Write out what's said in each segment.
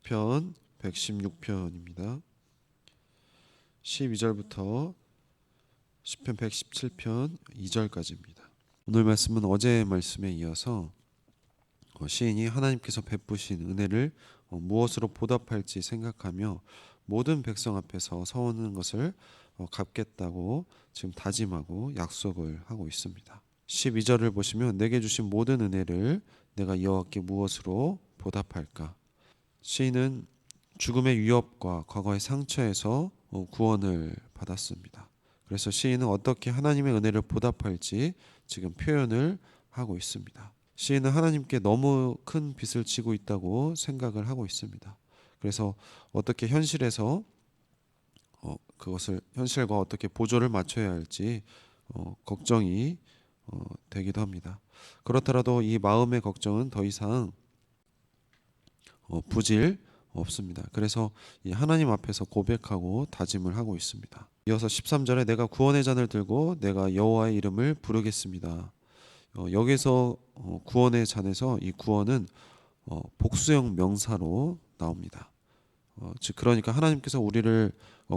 시편 116편입니다. 12절부터 시편 117편 2절까지입니다. 오늘 말씀은 어제의 말씀에 이어서 시인이 하나님께서 베푸신 은혜를 무엇으로 보답할지 생각하며 모든 백성 앞에서 서오는 것을 갚겠다고 지금 다짐하고 약속을 하고 있습니다. 12절을 보시면 내게 주신 모든 은혜를 내가 여호와께 무엇으로 보답할까? 시인은 죽음의 위협과 과거의 상처에서 구원을 받았습니다. 그래서 시인은 어떻게 하나님의 은혜를 보답할지 지금 표현을 하고 있습니다. 시인은 하나님께 너무 큰 빚을 지고 있다고 생각을 하고 있습니다. 그래서 어떻게 현실에서 그것을 현실과 어떻게 보조를 맞춰야 할지 걱정이 되기도 합니다. 그렇더라도 이 마음의 걱정은 더 이상 부질 없습니다. 그래서 이 하나님 앞에서 고백하고 다짐을 하고 있습니다. 이어서 13절에 내가 구원의 잔을 들고 내가 여호와의 이름을 부르겠습니다. 여기서 구원의 잔에서 이 구원은 복수형 명사로 나옵니다. 즉 그러니까 하나님께서 우리를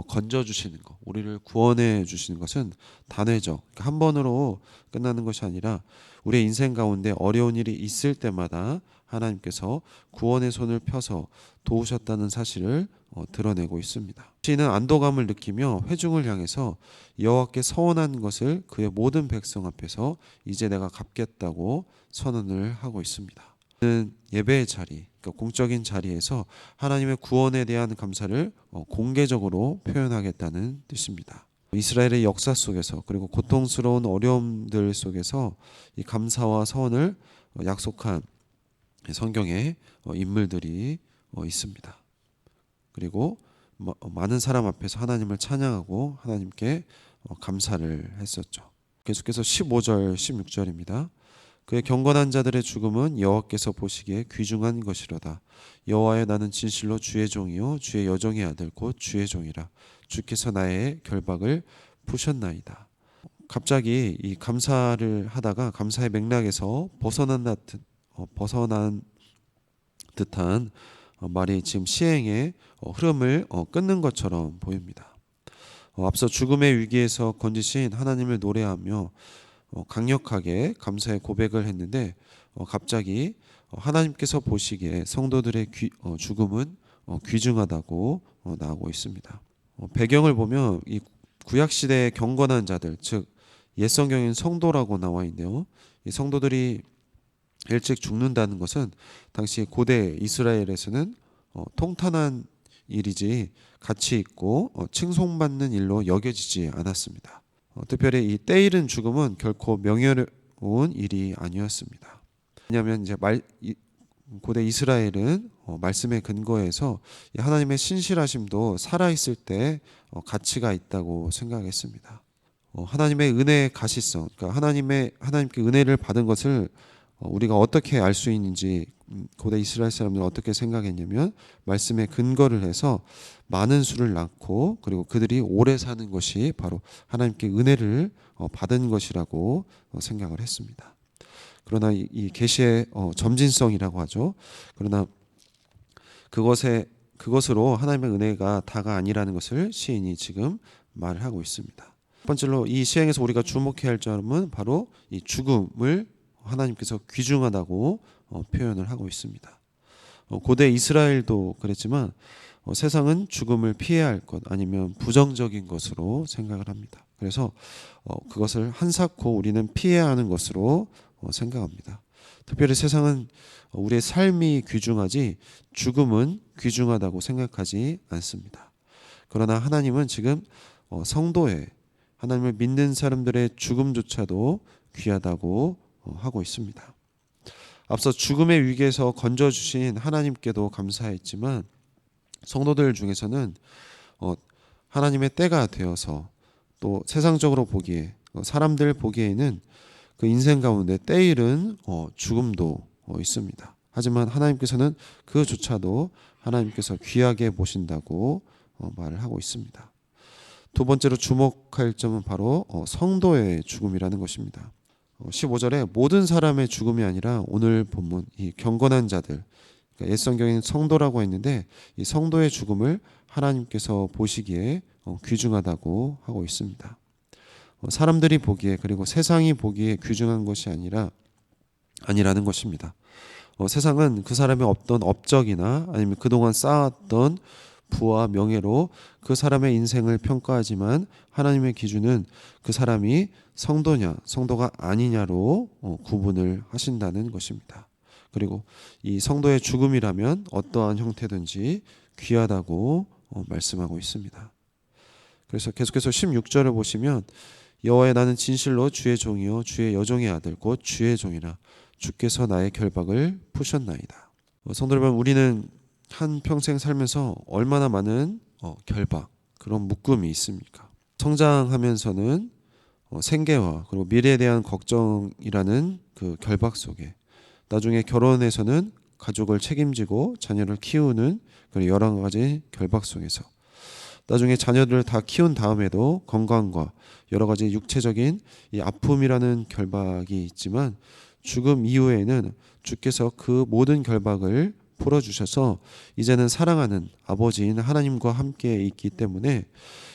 건져 주시는 것, 우리를 구원해 주시는 것은 단회적, 그러니까 한 번으로 끝나는 것이 아니라 우리의 인생 가운데 어려운 일이 있을 때마다 하나님께서 구원의 손을 펴서 도우셨다는 사실을 드러내고 있습니다. 시인은 안도감을 느끼며 회중을 향해서 여호와께 서원한 것을 그의 모든 백성 앞에서 이제 내가 갚겠다고 선언을 하고 있습니다. 예배의 자리, 그러니까 공적인 자리에서 하나님의 구원에 대한 감사를 공개적으로 표현하겠다는 뜻입니다. 이스라엘의 역사 속에서 그리고 고통스러운 어려움들 속에서 이 감사와 서원을 약속한 성경의 인물들이 있습니다. 그리고 많은 사람 앞에서 하나님을 찬양하고 하나님께 감사를 했었죠. 계속해서 15절, 16절입니다. 그의 경건한 자들의 죽음은 여호와께서 보시기에 귀중한 것이로다. 여호와여 나는 진실로 주의 종이요 주의 여종의 아들 곧 주의 종이라. 주께서 나의 결박을 푸셨나이다. 갑자기 이 감사를 하다가 감사의 맥락에서 벗어난 듯한 말이 지금 시행의 흐름을 끊는 것처럼 보입니다. 앞서 죽음의 위기에서 건지신 하나님을 노래하며 강력하게 감사의 고백을 했는데 갑자기 하나님께서 보시기에 성도들의 죽음은 귀중하다고 나오고 있습니다. 배경을 보면 이 구약 시대의 경건한 자들, 즉 옛 성경엔 성도라고 나와 있는데요. 이 성도들이 일찍 죽는다는 것은 당시 고대 이스라엘에서는 통탄한 일이지 가치 있고 칭송받는 일로 여겨지지 않았습니다. 특별히 이 때이른 죽음은 결코 명예로운 일이 아니었습니다. 왜냐하면 이제 고대 이스라엘은 말씀의 근거에서 하나님의 신실하심도 살아있을 때 가치가 있다고 생각했습니다. 하나님의 은혜의 가시성, 그러니까 하나님께 은혜를 받은 것을 우리가 어떻게 알 수 있는지 고대 이스라엘 사람들은 어떻게 생각했냐면 말씀에 근거를 해서 많은 수를 낳고 그리고 그들이 오래 사는 것이 바로 하나님께 은혜를 받은 것이라고 생각을 했습니다. 그러나 이 계시의 점진성이라고 하죠. 그러나 그것으로 하나님의 은혜가 다가 아니라는 것을 시인이 지금 말을 하고 있습니다. 첫 번째로 이 시행에서 우리가 주목해야 할 점은 바로 이 죽음을 하나님께서 귀중하다고 표현을 하고 있습니다. 고대 이스라엘도 그랬지만 세상은 죽음을 피해야 할 것 아니면 부정적인 것으로 생각을 합니다. 그래서 그것을 한사코 우리는 피해야 하는 것으로 생각합니다. 특별히 세상은 우리의 삶이 귀중하지 죽음은 귀중하다고 생각하지 않습니다. 그러나 하나님은 지금 성도의 하나님을 믿는 사람들의 죽음조차도 귀하다고 하고 있습니다. 앞서 죽음의 위기에서 건져주신 하나님께도 감사했지만 성도들 중에서는 하나님의 때가 되어서 또 세상적으로 보기에 사람들 보기에는 그 인생 가운데 때일은 죽음도 있습니다. 하지만 하나님께서는 그조차도 하나님께서 귀하게 보신다고 말을 하고 있습니다. 두 번째로 주목할 점은 바로 성도의 죽음이라는 것입니다. 15절에 모든 사람의 죽음이 아니라 오늘 본문 이 경건한 자들, 그러니까 옛 성경에는 성도라고 했는데 이 성도의 죽음을 하나님께서 보시기에 귀중하다고 하고 있습니다. 사람들이 보기에 그리고 세상이 보기에 귀중한 것이 아니라는 것입니다. 세상은 그 사람의 어떤 업적이나 아니면 그동안 쌓았던 부와 명예로 그 사람의 인생을 평가하지만 하나님의 기준은 그 사람이 성도냐 성도가 아니냐로 구분을 하신다는 것입니다. 그리고 이 성도의 죽음이라면 어떠한 형태든지 귀하다고 말씀하고 있습니다. 그래서 계속해서 16절을 보시면 여호와여 나는 진실로 주의 종이요 주의 여종의 아들 곧 주의 종이라 주께서 나의 결박을 푸셨나이다. 성도 여러분, 우리는 한 평생 살면서 얼마나 많은 결박, 그런 묶음이 있습니까? 성장하면서는 생계와 그리고 미래에 대한 걱정이라는 그 결박 속에, 나중에 결혼해서는 가족을 책임지고 자녀를 키우는 그런 여러 가지 결박 속에서, 나중에 자녀들을 다 키운 다음에도 건강과 여러 가지 육체적인 이 아픔이라는 결박이 있지만 죽음 이후에는 주께서 그 모든 결박을 풀어주셔서 이제는 사랑하는 아버지인 하나님과 함께 있기 때문에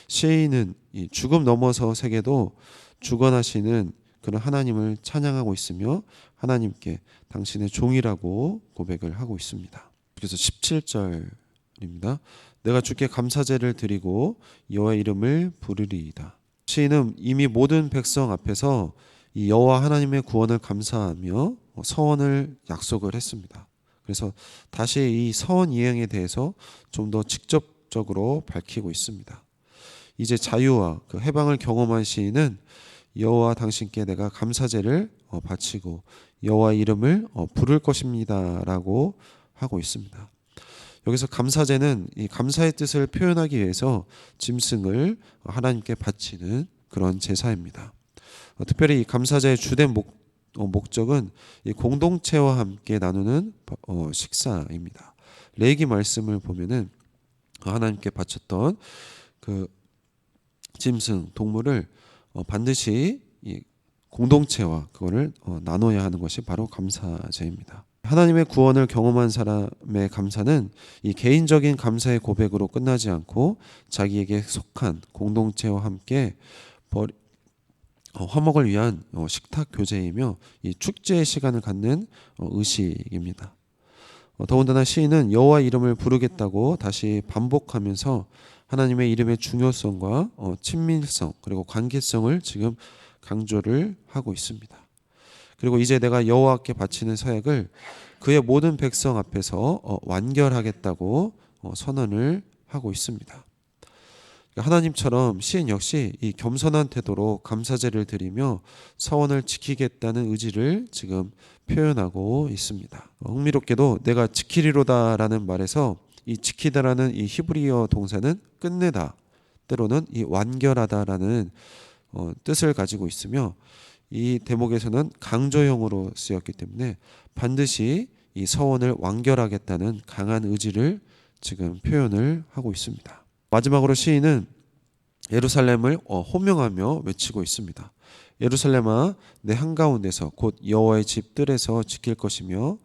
시인은 이 죽음 넘어서 세계도 주관하시는 그런 하나님을 찬양하고 있으며 하나님께 당신의 종이라고 고백을 하고 있습니다. 그래서 17절입니다. 내가 주께 감사제를 드리고 여호와의 이름을 부르리이다. 시인은 이미 모든 백성 앞에서 이 여호와 하나님의 구원을 감사하며 서원을 약속을 했습니다. 그래서 다시 이 서원 이행에 대해서 좀 더 직접적으로 밝히고 있습니다. 이제 자유와 그 해방을 경험한 시인은 여호와 당신께 내가 감사제를 바치고 여호와의 이름을 부를 것입니다라고 하고 있습니다. 여기서 감사제는 이 감사의 뜻을 표현하기 위해서 짐승을 하나님께 바치는 그런 제사입니다. 특별히 이 감사제의 주된 목적은 이 공동체와 함께 나누는 식사입니다. 레위기 말씀을 보면은 하나님께 바쳤던 그 짐승 동물을 반드시 이 공동체와 그거를 나눠야 하는 것이 바로 감사제입니다. 하나님의 구원을 경험한 사람의 감사는 이 개인적인 감사의 고백으로 끝나지 않고 자기에게 속한 공동체와 함께 화목을 위한 식탁 교제이며 이 축제의 시간을 갖는 의식입니다. 더군다나 시인은 여호와 이름을 부르겠다고 다시 반복하면서 하나님의 이름의 중요성과 친밀성 그리고 관계성을 지금 강조를 하고 있습니다. 그리고 이제 내가 여호와께 바치는 사역을 그의 모든 백성 앞에서 완결하겠다고 선언을 하고 있습니다. 하나님처럼 시인 역시 이 겸손한 태도로 감사제를 드리며 서원을 지키겠다는 의지를 지금 표현하고 있습니다. 흥미롭게도 내가 지키리로다라는 말에서 이 지키다라는 이 히브리어 동사는 끝내다, 때로는 이 완결하다라는 뜻을 가지고 있으며 이 대목에서는 강조형으로 쓰였기 때문에 반드시 이 서원을 완결하겠다는 강한 의지를 지금 표현을 하고 있습니다. 마지막으로 시인은 예루살렘을 호명하며 외치고 있습니다. 예루살렘아 내 한가운데서 곧 여호와의 집들에서 지킬 것이며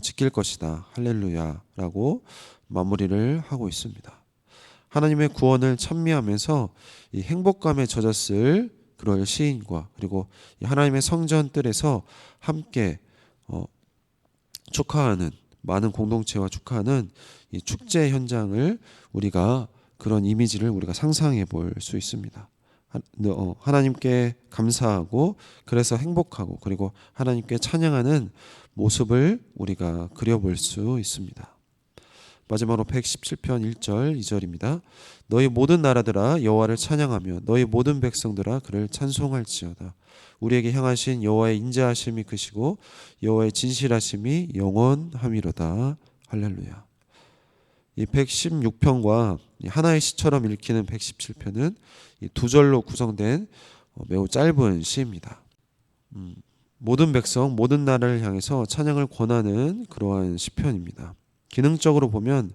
지킬 것이다. 할렐루야라고 마무리를 하고 있습니다. 하나님의 구원을 찬미하면서 이 행복감에 젖었을 그럴 시인과 그리고 하나님의 성전 뜰에서 함께 축하하는 많은 공동체와 축하하는 이 축제 현장을 우리가 그런 이미지를 우리가 상상해 볼 수 있습니다. 하나님께 감사하고 그래서 행복하고 그리고 하나님께 찬양하는 모습을 우리가 그려볼 수 있습니다. 마지막으로 117편 1절 2절입니다. 너희 모든 나라들아 여호와를 찬양하며 너희 모든 백성들아 그를 찬송할지어다. 우리에게 향하신 여호와의 인자하심이 크시고 여호와의 진실하심이 영원함이로다. 할렐루야. 이 116편과 하나의 시처럼 읽히는 117편은 두 절로 구성된 매우 짧은 시입니다. 모든 백성, 모든 나라를 향해서 찬양을 권하는 그러한 시편입니다. 기능적으로 보면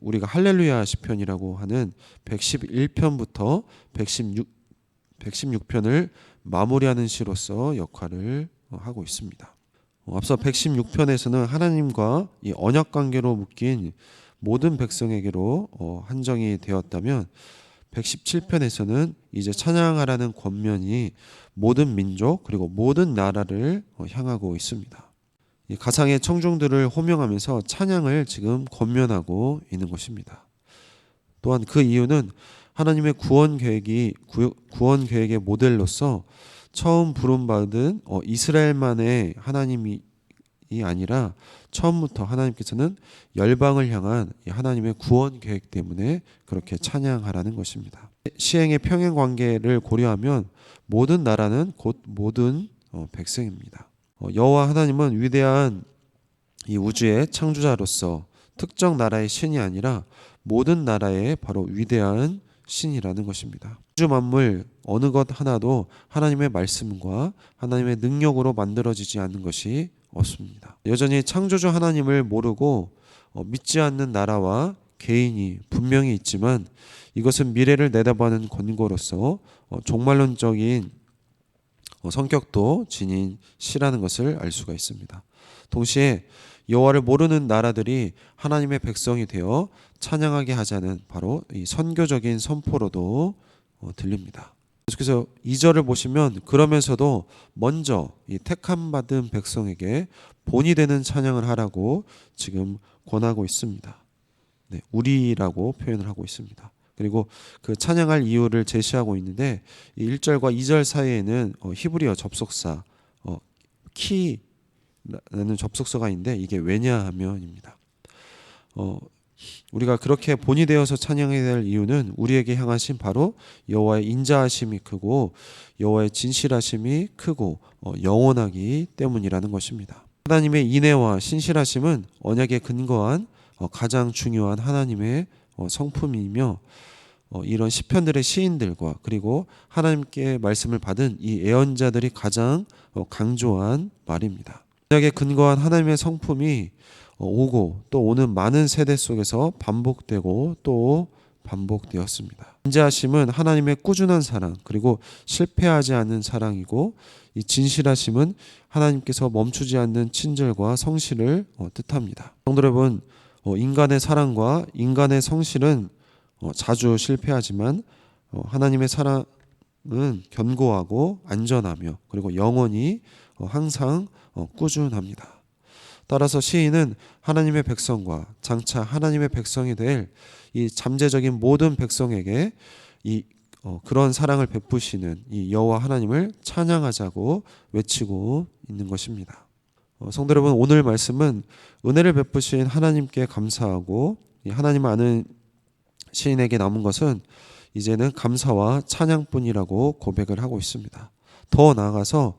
우리가 할렐루야 시편이라고 하는 111편부터 116편을 마무리하는 시로서 역할을 하고 있습니다. 앞서 116편에서는 하나님과 이 언약 관계로 묶인 모든 백성에게로 한정이 되었다면 117편에서는 이제 찬양하라는 권면이 모든 민족 그리고 모든 나라를 향하고 있습니다. 이 가상의 청중들을 호명하면서 찬양을 지금 권면하고 있는 것입니다. 또한 그 이유는 하나님의 구원 계획의 모델로서 처음 부름받은 이스라엘만의 하나님이 아니라 처음부터 하나님께서는 열방을 향한 하나님의 구원 계획 때문에 그렇게 찬양하라는 것입니다. 시행의 평행 관계를 고려하면 모든 나라는 곧 모든 백성입니다. 여호와 하나님은 위대한 이 우주의 창조자로서 특정 나라의 신이 아니라 모든 나라의 바로 위대한 신이라는 것입니다. 우주 만물 어느 것 하나도 하나님의 말씀과 하나님의 능력으로 만들어지지 않는 것이 없습니다. 여전히 창조주 하나님을 모르고 믿지 않는 나라와 개인이 분명히 있지만 이것은 미래를 내다보는 권고로서 종말론적인 성격도 지닌 시라는 것을 알 수가 있습니다. 동시에 여호와를 모르는 나라들이 하나님의 백성이 되어 찬양하게 하자는 바로 이 선교적인 선포로도 들립니다. 그래서 2절을 보시면 그러면서도 먼저 이 택함 받은 백성에게 본이 되는 찬양을 하라고 지금 권하고 있습니다. 네, 우리라고 표현을 하고 있습니다. 그리고 그 찬양할 이유를 제시하고 있는데 이 1절과 2절 사이에는 히브리어 접속사 키라는 접속사가 있는데 이게 왜냐하면입니다. 우리가 그렇게 본이 되어서 찬양해야 될 이유는 우리에게 향하신 바로 여호와의 인자하심이 크고 여호와의 진실하심이 크고 영원하기 때문이라는 것입니다. 하나님의 인애와 신실하심은 언약에 근거한 가장 중요한 하나님의 성품이며 이런 시편들의 시인들과 그리고 하나님께 말씀을 받은 이 예언자들이 가장 강조한 말입니다. 언약에 근거한 하나님의 성품이 오고 또 오는 많은 세대 속에서 반복되고 또 반복되었습니다. 인자하심은 하나님의 꾸준한 사랑 그리고 실패하지 않는 사랑이고 이 진실하심은 하나님께서 멈추지 않는 친절과 성실을 뜻합니다. 성도 여러분, 인간의 사랑과 인간의 성실은 자주 실패하지만 하나님의 사랑은 견고하고 안전하며 그리고 영원히 항상 꾸준합니다. 따라서 시인은 하나님의 백성과 장차 하나님의 백성이 될 이 잠재적인 모든 백성에게 이 그런 사랑을 베푸시는 이 여호와 하나님을 찬양하자고 외치고 있는 것입니다. 성도 여러분, 오늘 말씀은 은혜를 베푸신 하나님께 감사하고 이 하나님 아는 시인에게 남은 것은 이제는 감사와 찬양뿐이라고 고백을 하고 있습니다. 더 나아가서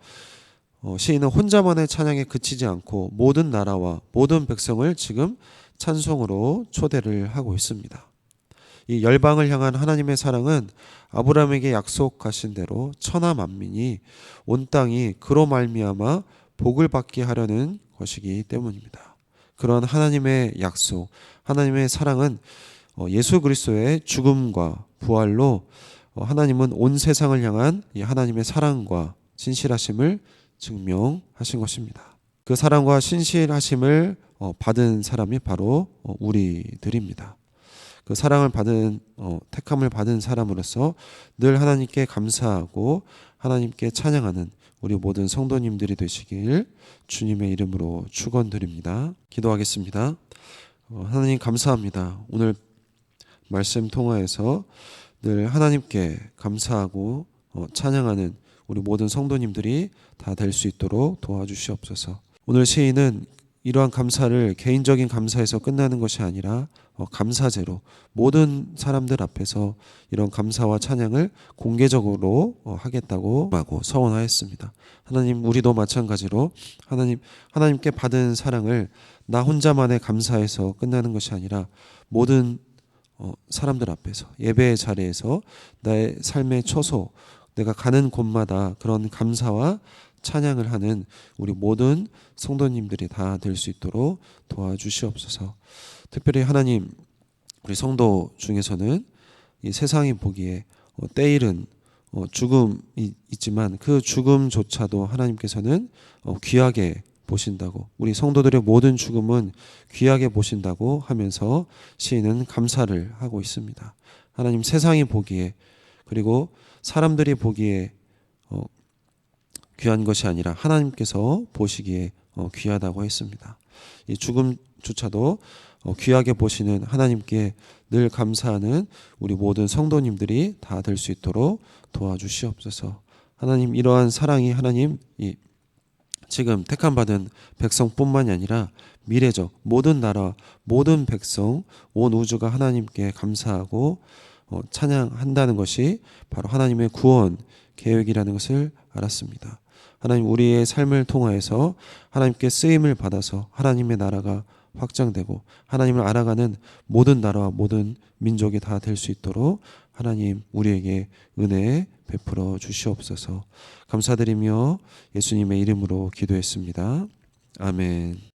시인은 혼자만의 찬양에 그치지 않고 모든 나라와 모든 백성을 지금 찬송으로 초대를 하고 있습니다. 이 열방을 향한 하나님의 사랑은 아브라함에게 약속하신 대로 천하 만민이 온 땅이 그로 말미암아 복을 받게 하려는 것이기 때문입니다. 그런 하나님의 약속, 하나님의 사랑은 예수 그리스도의 죽음과 부활로 하나님은 온 세상을 향한 이 하나님의 사랑과 신실하심을 증명하신 것입니다. 그 사랑과 신실하심을 받은 사람이 바로 우리들입니다. 그 사랑을 받은 택함을 받은 사람으로서 늘 하나님께 감사하고 하나님께 찬양하는 우리 모든 성도님들이 되시길 주님의 이름으로 축원드립니다. 기도하겠습니다. 하나님 감사합니다. 오늘 말씀 통하여서 늘 하나님께 감사하고 찬양하는 우리 모든 성도님들이 다 될 수 있도록 도와주시옵소서. 오늘 시인은 이러한 감사를 개인적인 감사에서 끝나는 것이 아니라 감사제로 모든 사람들 앞에서 이런 감사와 찬양을 공개적으로 하겠다고 하고 서원하였습니다. 하나님, 우리도 마찬가지로 하나님께 받은 사랑을 나 혼자만의 감사에서 끝나는 것이 아니라 모든 사람들 앞에서 예배의 자리에서 나의 삶의 처소 내가 가는 곳마다 그런 감사와 찬양을 하는 우리 모든 성도님들이 다 될 수 있도록 도와주시옵소서. 특별히 하나님, 우리 성도 중에서는 이 세상이 보기에 때일은 죽음이 있지만 그 죽음조차도 하나님께서는 귀하게 보신다고, 우리 성도들의 모든 죽음은 귀하게 보신다고 하면서 시인은 감사를 하고 있습니다. 하나님, 세상이 보기에 그리고 사람들이 보기에 귀한 것이 아니라 하나님께서 보시기에 귀하다고 했습니다. 이 죽음조차도 귀하게 보시는 하나님께 늘 감사하는 우리 모든 성도님들이 다 될 수 있도록 도와주시옵소서. 하나님, 이러한 사랑이 하나님 지금 택함받은 백성뿐만이 아니라 미래적 모든 나라, 모든 백성, 온 우주가 하나님께 감사하고 찬양한다는 것이 바로 하나님의 구원 계획이라는 것을 알았습니다. 하나님, 우리의 삶을 통하여서 하나님께 쓰임을 받아서 하나님의 나라가 확장되고 하나님을 알아가는 모든 나라와 모든 민족이 다 될 수 있도록 하나님 우리에게 은혜 베풀어 주시옵소서. 감사드리며 예수님의 이름으로 기도했습니다. 아멘.